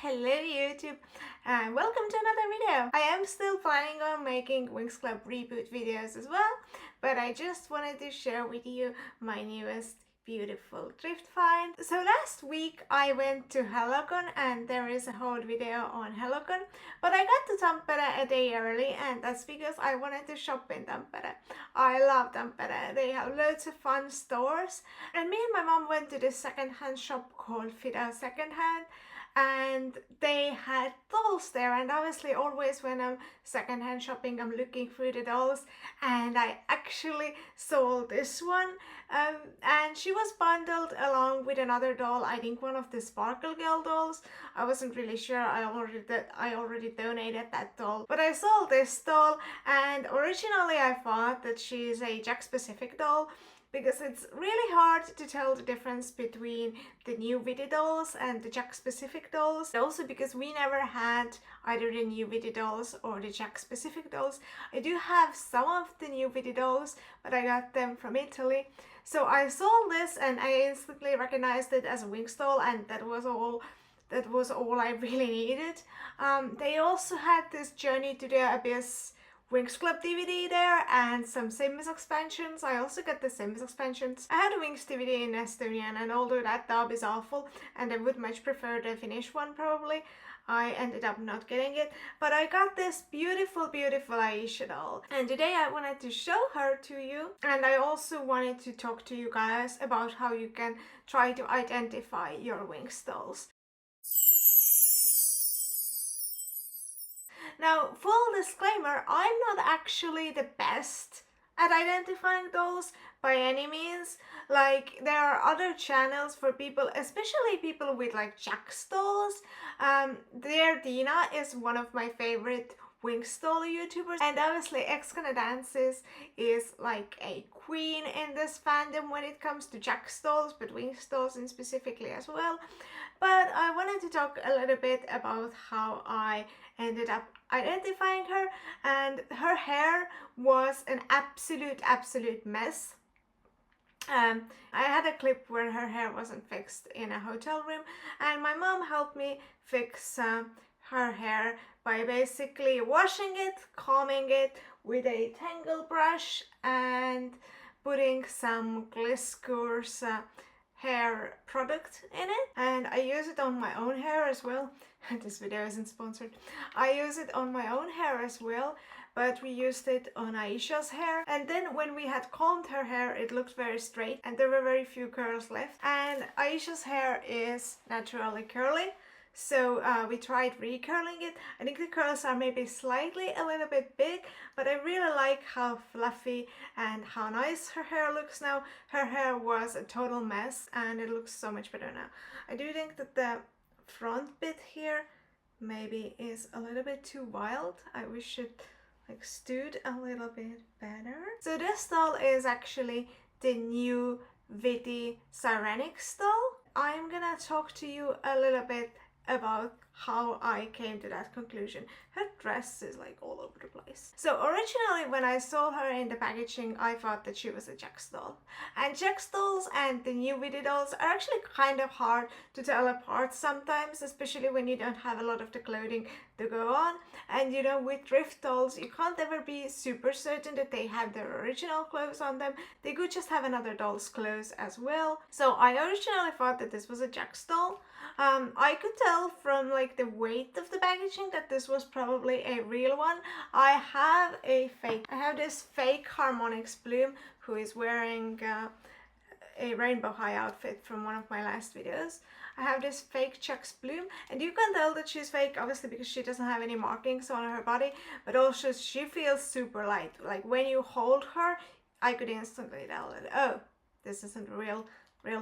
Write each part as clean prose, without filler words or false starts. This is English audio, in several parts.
Hello YouTube and welcome to another video. I am still planning on making Winx Club reboot videos as well, but I just wanted to share with you my newest beautiful thrift find. So last week I went to Hellacon and there is a whole video on Hellacon, but I got to Tampere a day early and that's because I wanted to shop in Tampere. I love Tampere. They have loads of fun stores and me and my mom went to this secondhand shop called Fida Secondhand. And they had dolls there, and obviously always when I'm secondhand shopping I'm looking through the dolls, and I actually saw this one, and she was bundled along with another doll. I think one of the Sparkle Girl dolls. I wasn't really sure. I already donated that doll, but I saw this doll, and originally I thought that she's a Jack specific doll, because it's really hard to tell the difference between the new Witty dolls and the Jack specific dolls. Also because we never had either the new Witty dolls or the Jack specific dolls. I do have some of the new Witty dolls, but I got them from Italy. So I saw this and I instantly recognized it as a Winx doll, and that was all I really needed. They also had this Journey to the Abyss Winx Club DVD there and some Sims expansions. I also got the Sims expansions. I had a Winx DVD in Estonian, and although that dub is awful and I would much prefer the Finnish one probably, I ended up not getting it. But I got this beautiful Aisha doll, and today I wanted to show her to you, and I also wanted to talk to you guys about how you can try to identify your Winx dolls. Now, full disclaimer, I'm not actually the best at identifying dolls by any means. Like, there are other channels for people, especially people with like Jack's dolls. Dina is one of my favorite Winx doll YouTubers, and obviously X-Gonna Dances is like a queen in this fandom when it comes to Jack's dolls, but Winx dolls in specifically as well. But I wanted to talk a little bit about how I ended up identifying her, and her hair was an absolute mess. I had a clip where her hair wasn't fixed in a hotel room, and my mom helped me fix her hair by basically washing it, combing it with a tangle brush, and putting some Gliscour's hair product in it. And I use it on my own hair as well. This video isn't sponsored. I use it on my own hair as well, but we used it on Aisha's hair. And then when we had combed her hair, it looked very straight and there were very few curls left. And Aisha's hair is naturally curly, so we tried recurling it. I think the curls are maybe slightly a little bit big, but I really like how fluffy and how nice her hair looks now. Her hair was a total mess and it looks so much better now. I do think that the front bit here maybe is a little bit too wild. I wish it like stood a little bit better. So this doll is actually the new Witty Sirenix doll. I'm gonna talk to you a little bit about how I came to that conclusion. Her dress is like all over the place. So originally when I saw her in the packaging, I thought that she was a Jack's doll. And Jack's dolls and the new Witty dolls are actually kind of hard to tell apart sometimes, especially when you don't have a lot of the clothing to go on. And you know, with thrift dolls, you can't ever be super certain that they have their original clothes on them. They could just have another doll's clothes as well. So I originally thought that this was a Jack's doll. I could tell from like the weight of the packaging that this was probably a real one. I have this fake Harmonix Bloom who is wearing a Rainbow High outfit from one of my last videos. I have this fake Chuck's Bloom, and you can tell that she's fake obviously because she doesn't have any markings on her body, but also she feels super light. Like when you hold her, I could instantly tell that, oh, this isn't a real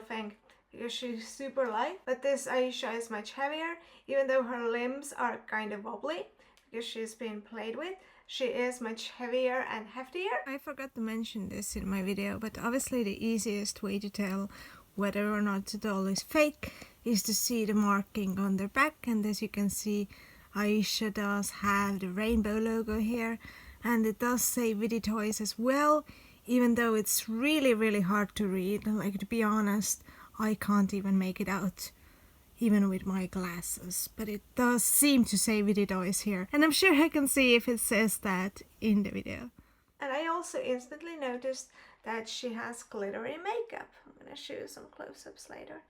thing, because she's super light. But this Aisha is much heavier, even though her limbs are kind of wobbly because she's been played with. She is much heavier and heftier. I forgot to mention this in my video, but obviously the easiest way to tell whether or not the doll is fake is to see the marking on their back, and as you can see, Aisha does have the rainbow logo here, and it does say Witty Toys as well, even though it's really hard to read. Like, to be honest, I can't even make it out. even with my glasses, but it does seem to say Witty Toys here, and I'm sure I can see if it says that in the video. And I also instantly noticed that she has glittery makeup. I'm gonna show you some close-ups later.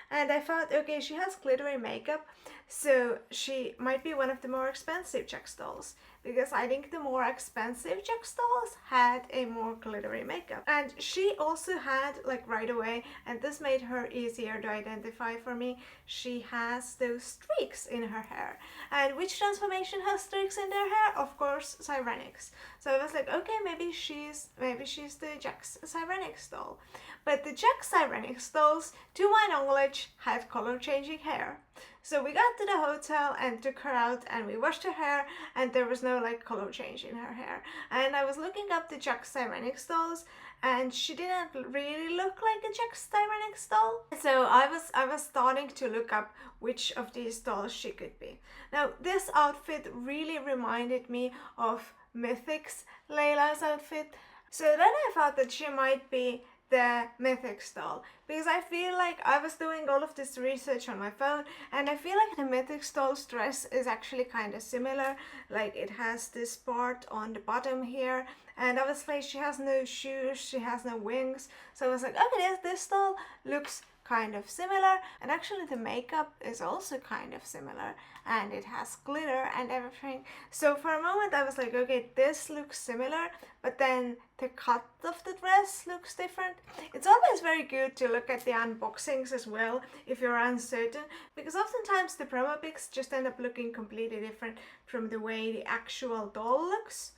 And I thought, okay, she has glittery makeup, so she might be one of the more expensive Jax dolls, because I think the more expensive Jax dolls had a more glittery makeup. And she also had, like right away, and this made her easier to identify for me, she has those streaks in her hair. And which transformation has streaks in their hair? Of course, Sirenix. So I was like, okay, maybe she's the Jax Sirenix doll. But the Jax Sirenix dolls, to my knowledge, had color changing hair. So we got to the hotel and took her out and we washed her hair, and there was no like color change in her hair. And I was looking up the Jax Sirenix dolls, and she didn't really look like a Jax Sirenix doll. So I was starting to look up which of these dolls she could be. Now this outfit really reminded me of Mythic's Layla's outfit. So then I thought that she might be the Mythics doll, because I feel like I was doing all of this research on my phone, and I feel like the Mythics doll's dress is actually kind of similar. Like it has this part on the bottom here, and obviously she has no shoes, she has no wings, so I was like, okay, this doll looks kind of similar, and actually the makeup is also kind of similar, and it has glitter and everything. So for a moment I was like, okay, this looks similar, but then the cut of the dress looks different. It's always very good to look at the unboxings as well if you're uncertain, because oftentimes the promo pics just end up looking completely different from the way the actual doll looks.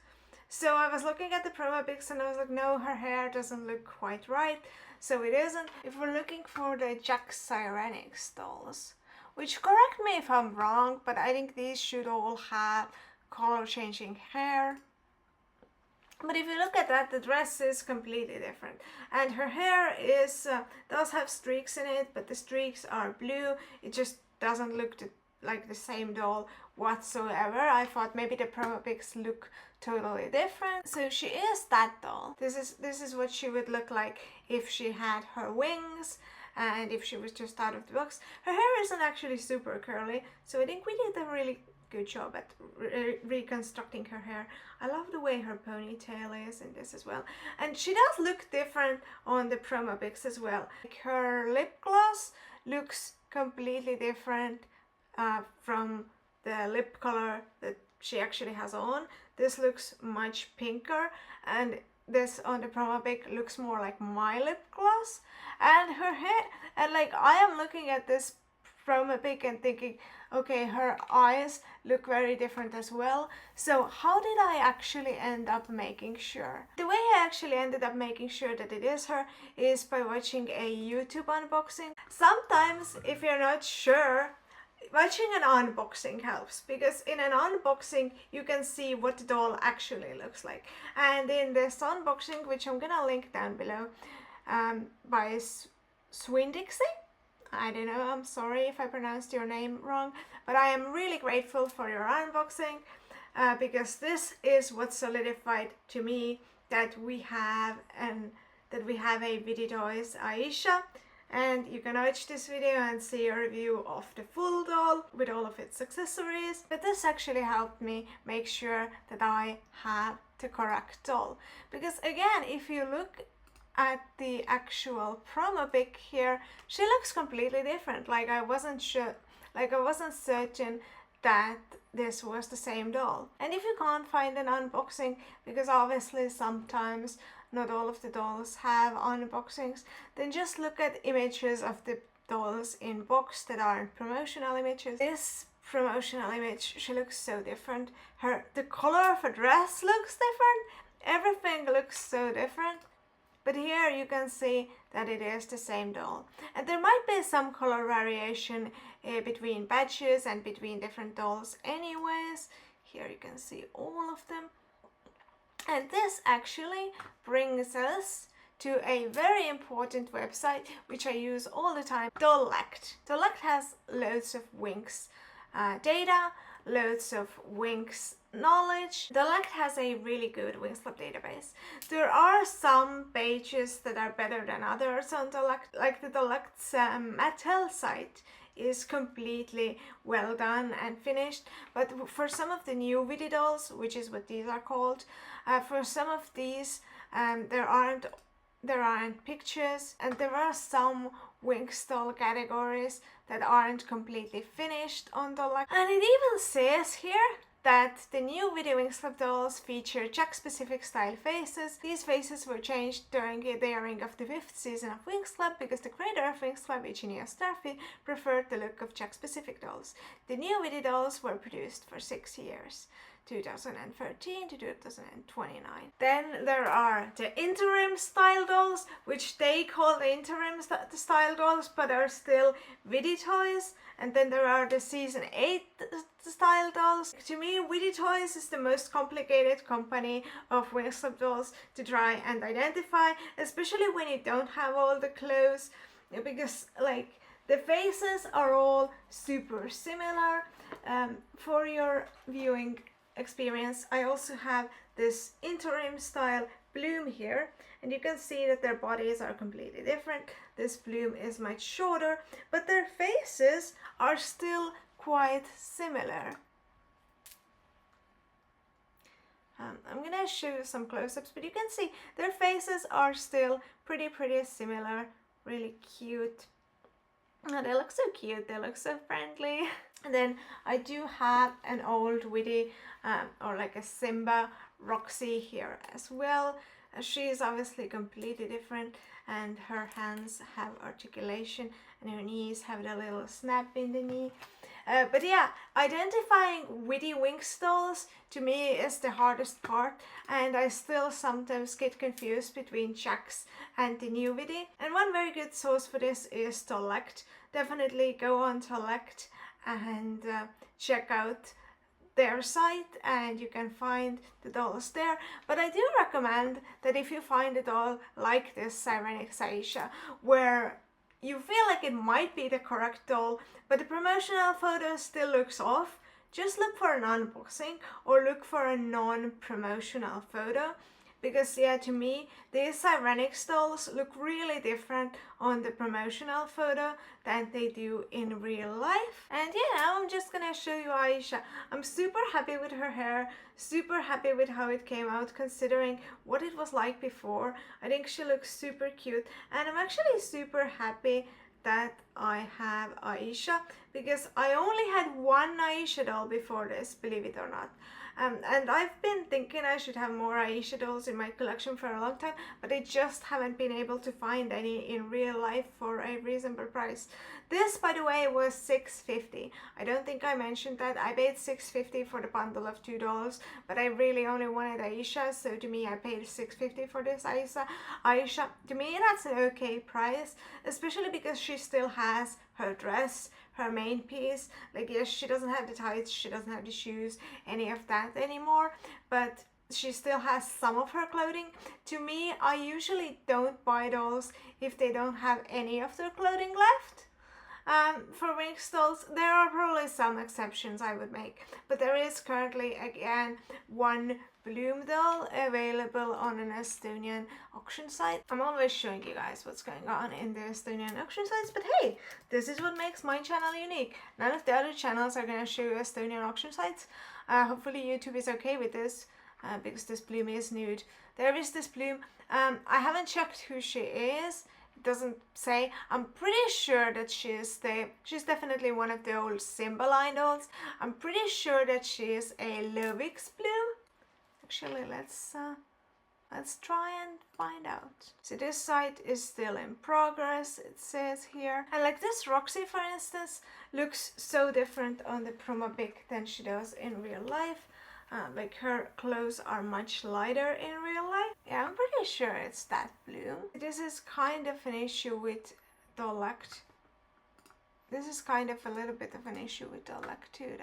So I was looking at the promo pics and I was like, no, her hair doesn't look quite right. So it isn't. If we're looking for the Jax Sirenix dolls, which, correct me if I'm wrong, but I think these should all have color changing hair. But if you look at that, the dress is completely different, and her hair does have streaks in it, but the streaks are blue. It just doesn't look like the same doll whatsoever. I thought maybe the promo pics look totally different. So she is that doll. This is what she would look like if she had her wings and if she was just out of the box. Her hair isn't actually super curly, so I think we did a really good job at reconstructing her hair. I love the way her ponytail is in this as well, and she does look different on the promo pics as well. Like her lip gloss looks completely different from the lip color that she actually has on. This looks much pinker, and this on the promo pic looks more like my lip gloss. And her hair, and like I am looking at this promo pic and thinking, okay, her eyes look very different as well. So how did I actually end up making sure? The way I actually ended up making sure that it is her is by watching a YouTube unboxing. Sometimes if you're not sure, watching an unboxing helps, because in an unboxing you can see what the doll actually looks like. And in this unboxing, which I'm gonna link down below, by Swindixie, I don't know, I'm sorry if I pronounced your name wrong, but I am really grateful for your unboxing, because this is what solidified to me that we have a Witty Toys Aisha. And you can watch this video and see a review of the full doll with all of its accessories. But this actually helped me make sure that I had the correct doll. Because again, if you look at the actual promo pic here, she looks completely different. Like I wasn't certain that this was the same doll. And if you can't find an unboxing, because obviously sometimes not all of the dolls have unboxings, then just look at images of the dolls in box that aren't promotional images. This promotional image, she looks so different. The color of her dress looks different. Everything looks so different. But here you can see that it is the same doll. And there might be some color variation between batches and between different dolls anyways. Here you can see all of them. And this actually brings us to a very important website which I use all the time, Dollect. Dollect has loads of Winx data, loads of Winx knowledge. Dollect has a really good Winx Club database. There are some pages that are better than others on Dollect, like the Dollect's Mattel site is completely well done and finished. But for some of the new Witty dolls, which is what these are called, for some of these there aren't pictures, and there are some Winx doll categories that aren't completely finished on Doll. And it even says here that the new Witty Winx Club dolls feature Jack-specific style faces. These faces were changed during the airing of the 5th season of Winx Club because the creator of Winx Club, Virginia Starfy, preferred the look of Jack-specific dolls. The new Witty dolls were produced for 6 years. 2013 to 2029. Then there are the interim style dolls, which they call the interim style dolls, but are still Witty Toys. And then there are the season 8 style dolls. To me, Witty Toys is the most complicated company of Winx Club dolls to try and identify, especially when you don't have all the clothes, because like the faces are all super similar. For your viewing experience, I also have this interim style bloom here, and you can see that their bodies are completely different. This bloom is much shorter, but their faces are still quite similar. I'm gonna show you some close-ups, but you can see their faces are still pretty similar. Really cute. Oh, they look so cute, they look so friendly. And then I do have an old Witty or like a Simba Roxy here as well. She is obviously completely different, and her hands have articulation and her knees have a little snap in the knee. But yeah, identifying Witty Winx dolls to me is the hardest part, and I still sometimes get confused between Jax and the new Witty. And one very good source for this is Tollect. Definitely go on Tollect and check out their site, and you can find the dolls there. But I do recommend that if you find a doll like this Sirenix Aisha, where you feel like it might be the correct doll, but the promotional photo still looks off, just look for an unboxing or look for a non-promotional photo. Because yeah, to me, these Sirenix dolls look really different on the promotional photo than they do in real life. And yeah, now I'm just gonna show you Aisha. I'm super happy with her hair, super happy with how it came out considering what it was like before. I think she looks super cute, and I'm actually super happy that I have Aisha, because I only had one Aisha doll before this, believe it or not. And I've been thinking I should have more Aisha dolls in my collection for a long time, but I just haven't been able to find any in real life for a reasonable price. This, by the way, was $6.50. I don't think I mentioned that. I paid $6.50 for the bundle of $2, but I really only wanted Aisha, so to me I paid $6.50 for this Aisha. To me that's an okay price, especially because she still has her dress, her main piece. Like, yes, she doesn't have the tights, she doesn't have the shoes, any of that anymore, but she still has some of her clothing. To me, I usually don't buy dolls if they don't have any of their clothing left. For Winx dolls, there are probably some exceptions I would make, but there is currently, again, one Bloom doll available on an Estonian auction site. I'm always showing you guys what's going on in the Estonian auction sites, but hey, this is what makes my channel unique. None of the other channels are going to show you Estonian auction sites. Hopefully YouTube is okay with this, because this Bloom is nude. There is this Bloom. I haven't checked who she is. It doesn't say. I'm pretty sure that she's definitely one of the old Simba line dolls. I'm pretty sure that she is a Lovix Bloom. Actually, let's try and find out. So this site is still in progress, it says here. And like this Roxy, for instance, looks so different on the promo pic than she does in real life. Like her clothes are much lighter in real life. Yeah, I'm pretty sure it's that Bloom. This is kind of an issue with Dollect. This is kind of a little bit of an issue with Dollect too,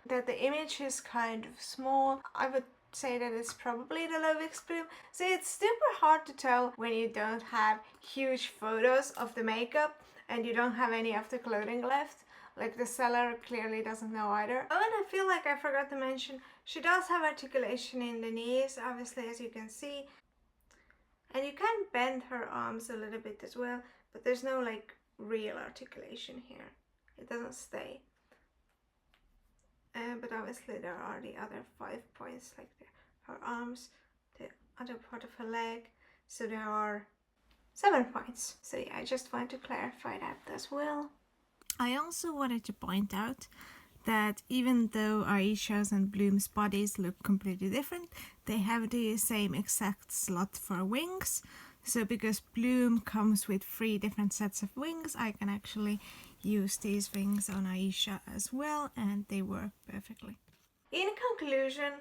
that the image is kind of small. I would say that it's probably the Lovix Bloom. See, it's super hard to tell when you don't have huge photos of the makeup and you don't have any of the clothing left. Like, the seller clearly doesn't know either. Oh, and I feel like I forgot to mention, she does have articulation in the knees, obviously, as you can see. And you can bend her arms a little bit as well, but there's no like real articulation here. it doesn't stay. But obviously there are the other 5 points, like her arms, the other part of her leg. So there are 7 points. So yeah, I just wanted to clarify that as well. I also wanted to point out that even though Aisha's and Bloom's bodies look completely different, they have the same exact slot for wings. So because Bloom comes with 3 different sets of wings, I can actually use these wings on Aisha as well, and they work perfectly. In conclusion,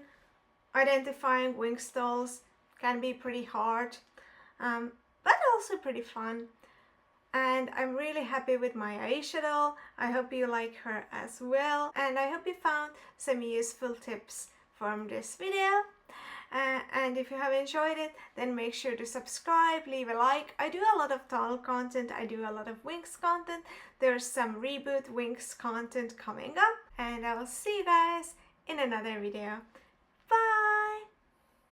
identifying Winx dolls can be pretty hard, but also pretty fun. And I'm really happy with my Aisha doll. I hope you like her as well, and I hope you found some useful tips from this video. And if you have enjoyed it, then make sure to subscribe, leave a like. I do a lot of doll content, I do a lot of Winx content. There's some reboot Winx content coming up, and I will see you guys in another video.